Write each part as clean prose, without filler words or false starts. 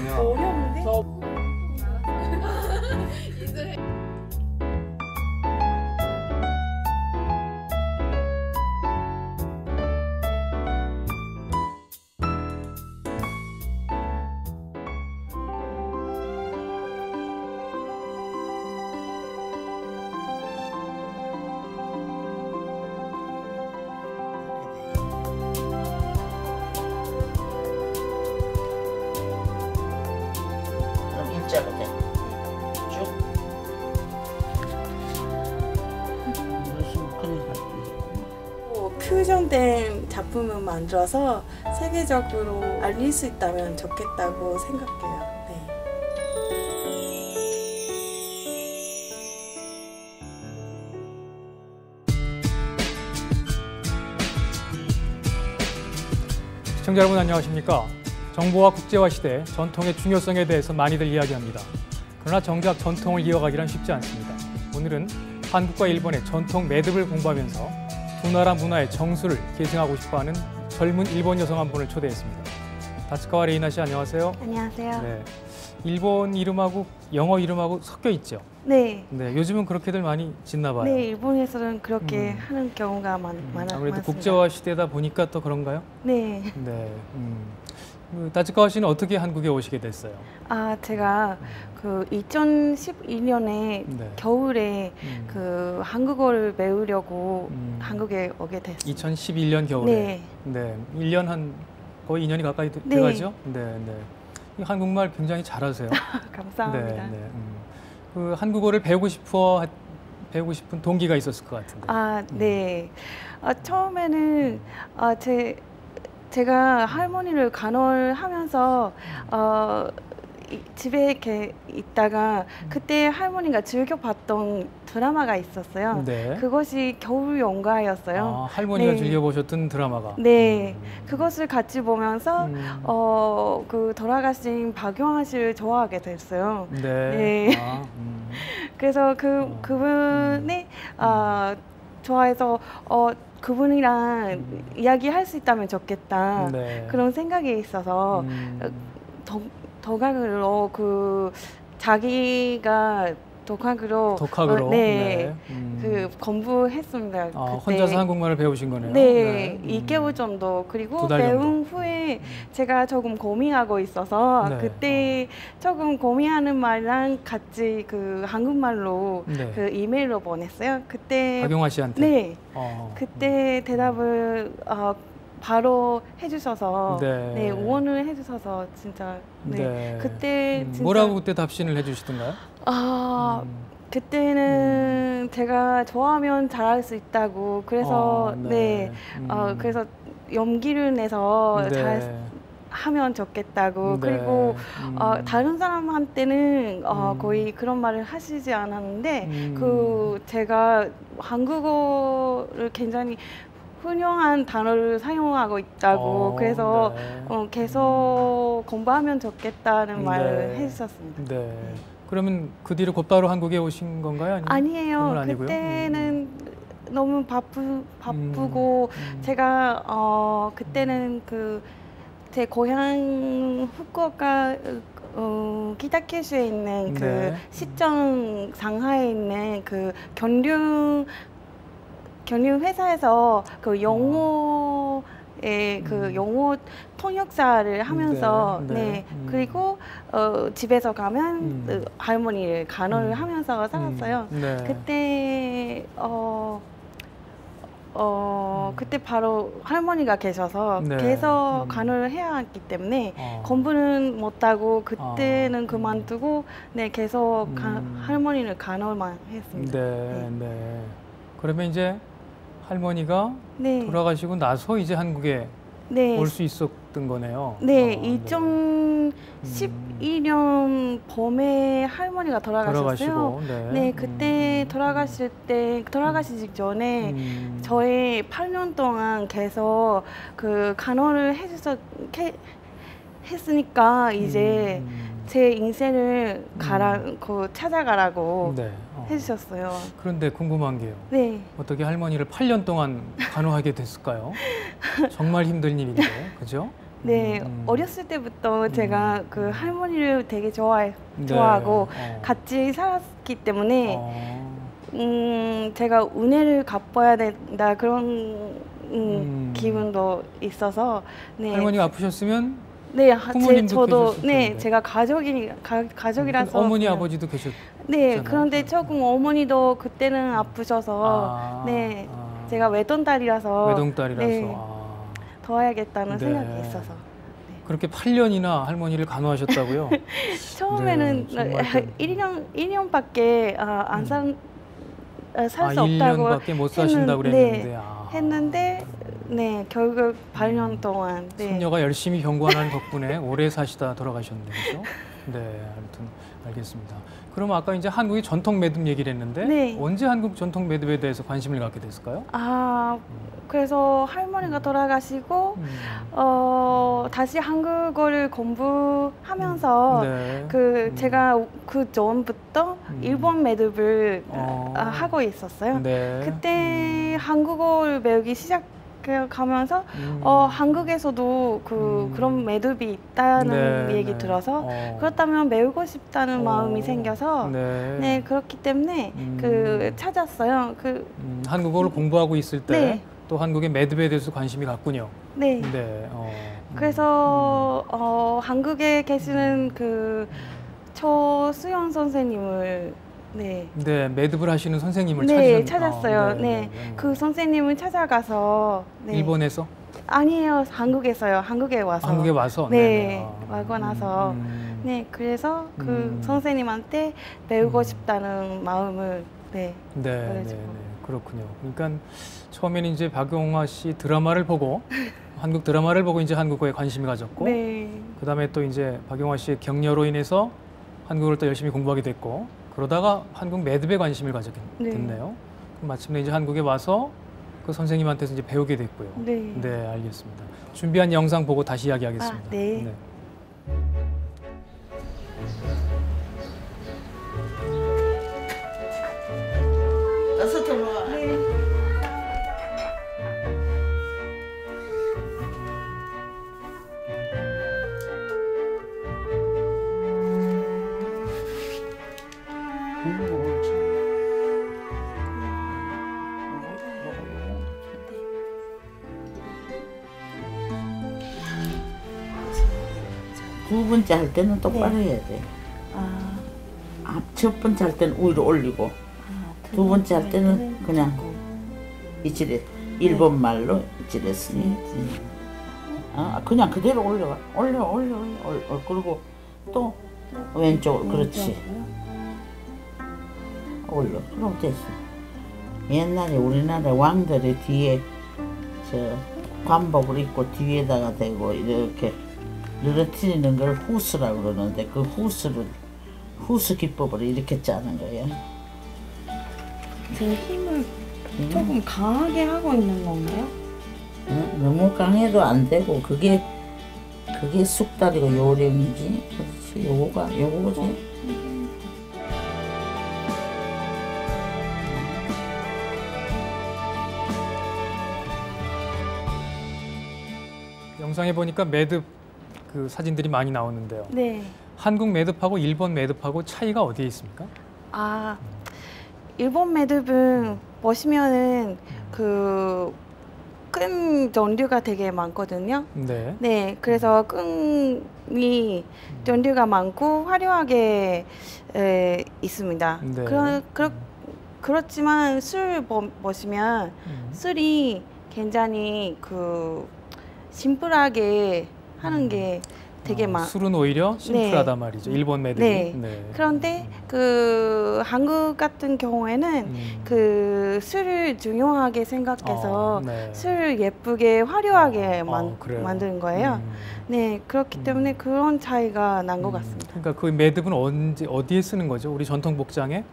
아니요. 어려운데? 그럼 일자로 돼. 쭉. 퓨전된 작품을 만들어서 세계적으로 알릴 수 있다면 좋겠다고 생각해요. 네. 시청자 여러분 안녕하십니까? 정보화 국제화 시대 전통의 중요성에 대해서 많이들 이야기합니다. 그러나 정작 전통을 이어가기란 쉽지 않습니다. 오늘은 한국과 일본의 전통 매듭을 공부하면서 두 나라 문화의 정수를 계승하고 싶어하는 젊은 일본 여성 한 분을 초대했습니다. 다츠카와 레이나 씨 안녕하세요. 안녕하세요. 네, 일본 이름하고 영어 이름하고 섞여 있죠? 네. 네, 요즘은 그렇게들 많이 짓나 봐요. 네, 일본에서는 그렇게 하는 경우가 아무래도 많습니다. 국제화 시대다 보니까 또 그런가요? 네. 네. 다츠카와 씨는 어떻게 한국에 오시게 됐어요? 제가 그 2012년에 네. 겨울에 그 한국어를 배우려고 한국에 오게 됐어요. 2011년 겨울에. 네. 네. 1년 한 거의 2년이 가까이 네. 돼가죠? 네, 네. 이 한국말 굉장히 잘하세요. 감사합니다. 네, 네. 그 한국어를 배우고 싶은 동기가 있었을 것 같은데. 네. 처음에는 제가 할머니를 간호하면서 집에 이렇게 있다가 그때 할머니가 즐겨 봤던 드라마가 있었어요. 네. 그것이 겨울 연가였어요. 할머니가 네. 즐겨보셨던 드라마가. 네, 그것을 같이 보면서 음. 그 돌아가신 박용환 씨를 좋아하게 됐어요. 네. 네. 그래서 그분이 좋아해서 그분이랑 이야기할 수 있다면 좋겠다. 네. 그런 생각이 있어서 독학으로 자기가 독학으로 네. 그 공부했습니다. 그때. 혼자서 한국말을 배우신 거네요. 네, 2개월 정도. 그리고 2달 배운 정도. 후에 제가 조금 고민하고 있어서 네. 그때 조금 고민하는 말랑 같이 그 한국말로 네. 그 이메일로 보냈어요. 그때 박용화 씨한테. 네, 그때 대답을 바로 해주셔서 네. 응원을 해주셔서 진짜 그때 진짜 뭐라고 그때 답신을 해주시던가요? 그때는 제가 좋아하면 잘할 수 있다고 그래서 그래서 용기를 내서 잘 하면 좋겠다고 그리고 다른 사람한테는 거의 그런 말을 하시지 않았는데 제가 한국어를 굉장히 훌륭한 단어를 사용하고 있다고 그래서 계속 공부하면 좋겠다는 말을 해주셨습니다. 네. 그러면 그 뒤로 곧바로 한국에 오신 건가요? 아니에요. 그때는 너무 바쁘고 제가 그때는 제 고향 후쿠오카 키타큐슈에 있는 그 시청 상하이에 있는 그 견류 회사에서 그 영어의 그 영어 통역사를 하면서 그리고 집에서 가면 할머니를 간호를 하면서 살았어요. 그때 그때 바로 할머니가 계셔서 계속 간호를 해야 했기 때문에 공부는 못하고 그때는 그만두고 계속 할머니를 간호만 했습니다. 네. 그러면 이제 할머니가 돌아가시고 나서 이제 한국에 올 수 있었던 거네요. 네, 2012년 봄에 할머니가 돌아가셨어요. 그때 돌아가시기 전에 저희 8년 동안 계속 그 간호를 했으니까 이제 제 인생을 찾아가라고 해주셨어요. 그런데 궁금한 게요. 네. 어떻게 할머니를 8년 동안 간호하게 됐을까요? 정말 힘든 일인데, 그죠? 네, 어렸을 때부터 제가 그 할머니를 되게 네. 좋아하고 같이 살았기 때문에 제가 은혜를 갚아야 된다 그런 기분도 있어서 네. 할머니가 아프셨으면 네, 부모님도 저도 계셨을 네, 텐데. 제가 가족이라서 어머니 그냥- 아버지도 계셨. 네, 있잖아요. 그런데 조금 어머니도 그때는 아프셔서 네, 제가 외동딸이라서 외동딸이라서 네. 도와야겠다는 네. 생각이 있어서 그렇게 8년이나 할머니를 간호하셨다고요? 처음에는 네, 정말 좀- 1년밖에 살 수 없다고 1년밖에 못 사신다고 했는데, 그랬는데 했는데 네, 결국 8년 동안 네. 손녀가 열심히 경관하는 덕분에 오래 사시다 돌아가셨는데 그죠? 네, 아무튼 알겠습니다. 그럼 아까 이제 한국의 전통 매듭 얘기를 했는데 네. 언제 한국 전통 매듭에 대해서 관심을 갖게 됐을까요? 그래서 할머니가 돌아가시고 다시 한국어를 공부하면서 네. 제가 그 전부터 일본 매듭을 하고 있었어요. 네. 그때 한국어를 배우기 시작하면서 한국에서도 그런 매듭이 있다는 네, 얘기 네. 들어서 그렇다면 배우고 싶다는 마음이 생겨서 네. 네, 그렇기 때문에 찾았어요. 한국어를 공부하고 있을 때 네. 또 한국의 매듭에 대해서 관심이 갔군요. 네. 네. 그래서 한국에 계시는 초수연 선생님을 네. 네, 매듭을 하시는 선생님을 네, 찾았어요. 찾았어요. 네. 그 선생님을 찾아가서 네. 일본에서? 아니에요. 한국에서요. 한국에 와서. 한국에 와서? 네. 네네. 와고 나서 네, 그래서 그 선생님한테 배우고 싶다는 마음을 네. 네, 네, 그래가지고. 네. 그렇군요. 그러니까 처음에는 이제 박용화 씨 드라마를 보고 한국 드라마를 보고 이제 한국어에 관심이 가졌고 네. 그다음에 또 이제 박용화 씨의 격려로 인해서 한국어를 또 열심히 공부하게 됐고 그러다가 한국 매듭에 관심을 가졌게 네. 됐네요. 마침내 이제 한국에 와서 그 선생님한테서 이제 배우게 됐고요. 네. 네, 알겠습니다. 준비한 영상 보고 다시 이야기하겠습니다. 네. 어서 들어와. 두 번째 할 때는 똑바로 해야 돼. 첫 번째 할 때는 위로 올리고 두 번째 할 때는 그냥 이치레 일본 말로 이치레스니 그냥 그대로 올려 그리고 또 왼쪽 그렇지 올려 그럼 됐어. 옛날에 우리나라 왕들의 뒤에 저 관복을 입고 뒤에다가 대고 이렇게 늘어뜨리는 걸 후스라고 그러는데 그 후스 기법으로 이렇게 짜는 거예요. 제 힘을 조금 강하게 하고 있는 건가요? 너무 강해도 안 되고 그게 쑥다리고 요령이지. 그렇지. 요거지. 영상에 보니까 매듭 그 사진들이 많이 나오는데요. 네. 한국 매듭하고 일본 매듭하고 차이가 어디에 있습니까? 일본 매듭은 보시면은 끈 종류가 되게 많거든요. 네. 네, 그래서 끈이 종류가 많고 화려하게 있습니다. 네. 그렇지만 술 보시면 술이 굉장히 심플하게 하는 게 되게 술은 오히려 심플하단 말이죠. 일본 매듭이. 네. 그런데 한국 같은 경우에는 술을 중요하게 생각해서 술을 예쁘게 화려하게 만드는 거예요. 네, 그렇기 때문에 그런 차이가 난 것 같습니다. 그러니까 그 매듭은 어디에 쓰는 거죠? 우리 전통 복장에?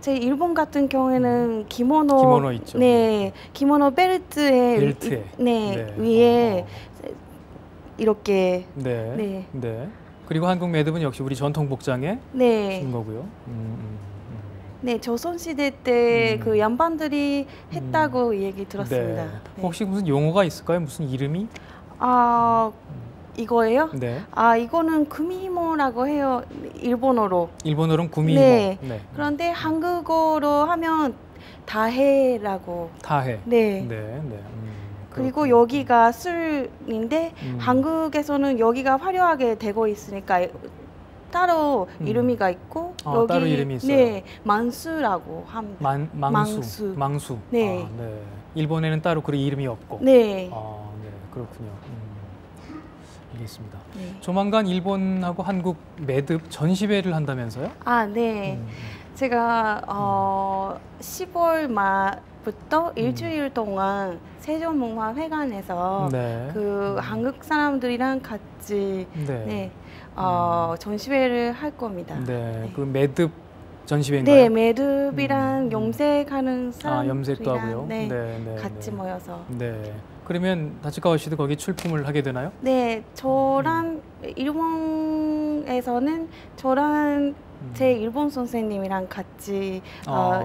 제 일본 같은 경우에는 기모노 있죠. 네, 기모노 벨트에 네. 위에 이렇게 네. 그리고 한국 매듭은 역시 우리 전통 복장에 쓰는 거고요. 네, 조선시대 때 그 양반들이 했다고 얘기 들었습니다. 네. 네. 혹시 무슨 용어가 있을까요? 무슨 이름이? 아, 이거예요? 네. 아, 이거는 구미모라고 해요. 일본어로. 일본어로는 구미모. 네. 네. 그런데 한국어로 하면 다해라고. 다해. 네. 네. 네. 그리고 그렇군요. 여기가 술인데 한국에서는 여기가 화려하게 되고 있으니까 따로 이름이가 있고 여기 따로 이름이 있어요. 네, 만수라고 합니다. 망수. 망수. 네. 아, 네. 일본에는 따로 그 이름이 없고. 네. 아, 네. 그렇군요. 알겠습니다. 네. 조만간 일본하고 한국 매듭 전시회를 한다면서요? 아, 네. 제가 10월 말부터 일주일 동안 세종문화회관에서 네. 그 한국 사람들이랑 같이 네. 네, 전시회를 할 겁니다. 네. 그 매듭 전시회인가요? 네, 매듭이랑 염색하는 사람들이랑 염색도 하고요. 네, 네, 같이 네. 모여서. 네. 그러면 다치카와 씨도 거기 출품을 하게 되나요? 네, 저랑 일본에서는 저랑 제 일본 선생님이랑 같이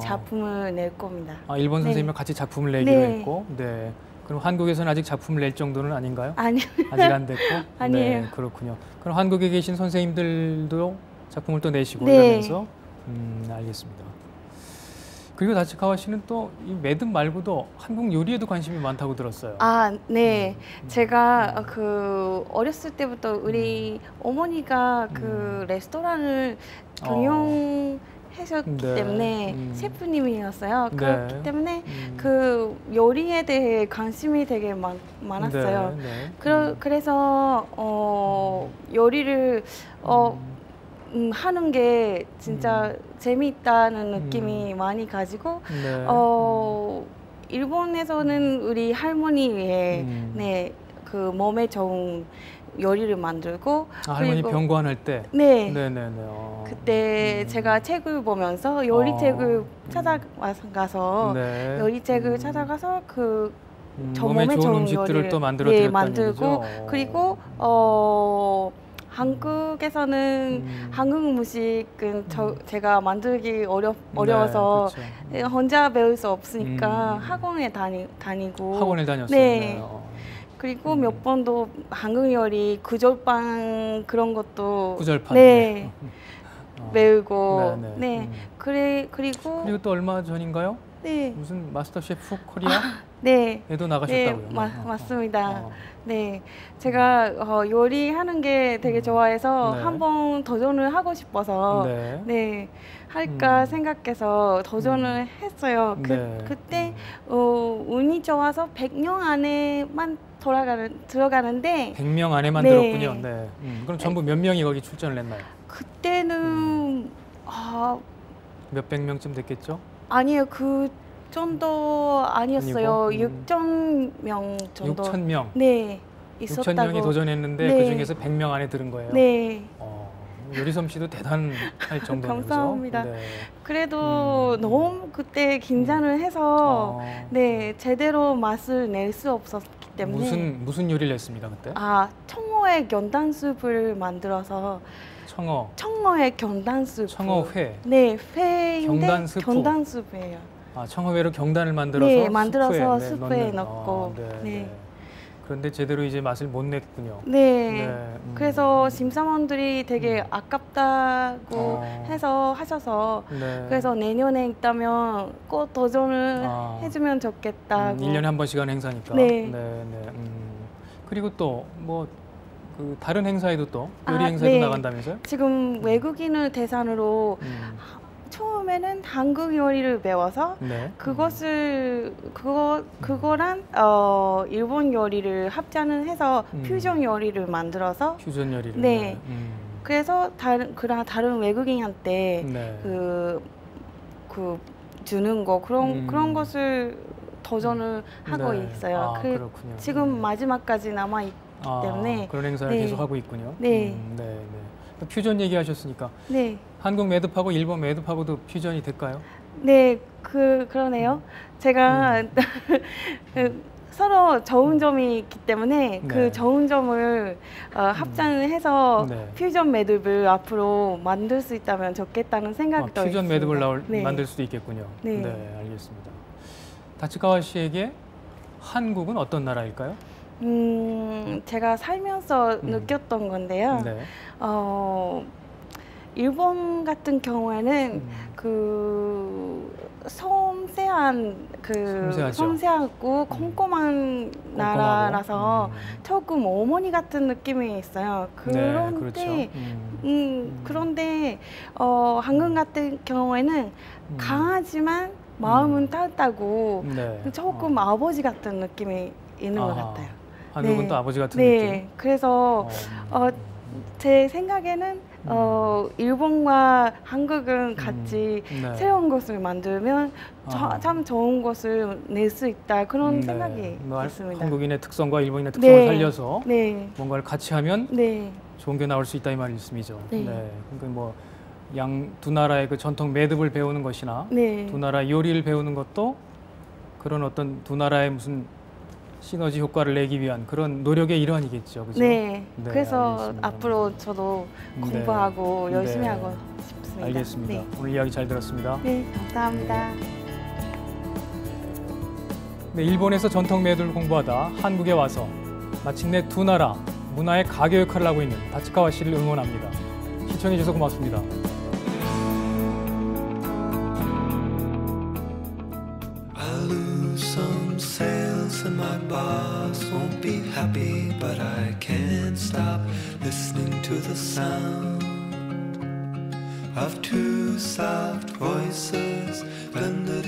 작품을 낼 겁니다. 아, 일본 네. 선생님과 같이 작품을 내기로 네. 했고, 네. 그럼 한국에서는 아직 작품을 낼 정도는 아닌가요? 아니요. 아직 안 됐고? 아니에요. 네, 그렇군요. 그럼 한국에 계신 선생님들도 작품을 또 내시고 네. 이러면서 알겠습니다. 그리고 다치카와 씨는 또 이 매듭 말고도 한국 요리에도 관심이 많다고 들었어요. 아, 네. 제가 그 어렸을 때부터 우리 어머니가 그 레스토랑을 경영하셨기 네. 때문에 셰프님이었어요. 네. 그렇기 때문에 그 요리에 대해 관심이 되게 많았어요. 네, 네. 그래서 요리를 하는 게 진짜 재미있다는 느낌이 많이 가지고 네. 일본에서는 우리 할머니의 네, 그 몸에 좋은 요리를 만들고 할머니 병관할 때? 네. 네네네. 그때 제가 책을 보면서 요리책을 찾아가서 네. 요리책을 찾아가서 그 저 몸에 몸에 좋은 좋은 음식들을 요리를 또 만들어 네, 드렸다는 만들고 얘기죠? 그리고 한국에서는 한국 음식은 제가 만들기 어려워서 네, 그렇죠. 혼자 배울 수 없으니까 학원에 다니고 학원에 다녔어요. 네. 그리고 몇 번도 한국 요리 구절빵 그런 것도 구절판. 네. 배우고 네, 네. 네. 그리고 또 얼마 전인가요? 네. 무슨 마스터 셰프 코리아에도 네. 나가셨다고요? 네, 맞습니다. 네, 제가 요리하는 게 되게 좋아해서 네. 한번 도전을 하고 싶어서 네, 할까 생각해서 도전을 했어요. 네. 그때 운이 좋아서 100명 안에만 들어가는데 100명 안에만 네. 들었군요. 네. 그럼 전부 몇 명이 거기 출전을 했나요? 그때는 몇백 명쯤 됐겠죠? 아니에요. 그 정도 아니었어요. 아니고? 6,000명 정도. 6,000명. 네, 있었다고. 6,000명이 도전했는데 네. 그 중에서 100명 안에 들은 거예요. 네. 요리솜 씨도 대단할 정도네요. 감사합니다. 그죠? 네. 그래도 너무 그때 긴장을 해서 네, 제대로 맛을 낼 수 없었기 때문에 무슨 요리를 했습니다 그때? 청어의 견단숲을 만들어서 청어의 견단숲. 청어회. 네, 회인데 견단스프. 견단숲이에요. 청어회로 경단을 만들어서 네, 만들어서 숲에 숲에 넣고. 네. 그런데 제대로 이제 맛을 못 냈군요. 네. 그래서 심사원들이 되게 아깝다고 해서 하셔서 네. 그래서 내년에 있다면 꼭 도전을 해주면 좋겠다고. 1년에 한 번씩 하는 행사니까. 네. 그리고 또 뭐 그 다른 행사에도 또 요리 행사에도 네. 나간다면서요? 지금 외국인을 대상으로 처음에는 한국 요리를 배워서 네. 그거랑 일본 요리를 합작을 해서 퓨전 요리를 만들어서 퓨전 요리를. 네. 그래서 다른 외국인한테 네. 그 주는 거 그런 것을 도전을 하고 네. 있어요. 그렇군요. 지금 마지막까지 남아 있기 때문에 그런 행사를 네. 계속 하고 있군요. 네. 네. 퓨전 얘기하셨으니까 네. 한국 매듭하고 일본 매듭하고도 퓨전이 될까요? 네, 그러네요. 제가 서로 좋은 점이 있기 때문에 네. 그 좋은 점을 합장해서 네. 퓨전 매듭을 앞으로 만들 수 있다면 좋겠다는 생각도 퓨전 있습니다. 매듭을 네. 만들 수도 있겠군요. 네. 알겠습니다. 다치카와 씨에게 한국은 어떤 나라일까요? 제가 살면서 느꼈던 건데요. 네. 일본 같은 경우에는 그 섬세하고 꼼꼼한 나라라서 조금 어머니 같은 느낌이 있어요. 그런데 그런데 한국 같은 경우에는 강하지만 마음은 따뜻하고 조금 아버지 같은 느낌이 있는 것 같아요. 한국은 또 아버지 같은 네, 느낌. 그래서 제 생각에는 일본과 한국은 같이 새로운 것을 만들면 참 좋은 것을 낼 수 있다 그런 생각이 있습니다. 한국인의 특성과 일본인의 특성을 살려서 뭔가를 같이 하면 좋은 게 나올 수 있다 이 말씀이죠. 그러니까 뭐 두 나라의 그 전통 매듭을 배우는 것이나 두 나라 요리를 배우는 것도 그런 어떤 두 나라의 무슨 시너지 효과를 내기 위한 그런 노력의 일환이겠죠. 그죠? 네. 그래서 알겠습니다. 앞으로 저도 공부하고 열심히 하고 싶습니다. 알겠습니다. 오늘 이야기 잘 들었습니다. 네, 감사합니다. 네, 일본에서 전통 매듭을 공부하다 한국에 와서 마침내 두 나라 문화의 가교 역할을 하고 있는 다치카와 씨를 응원합니다. 시청해 주셔서 고맙습니다. And my boss won't be happy, but I can't stop listening to the sound of two soft voices blended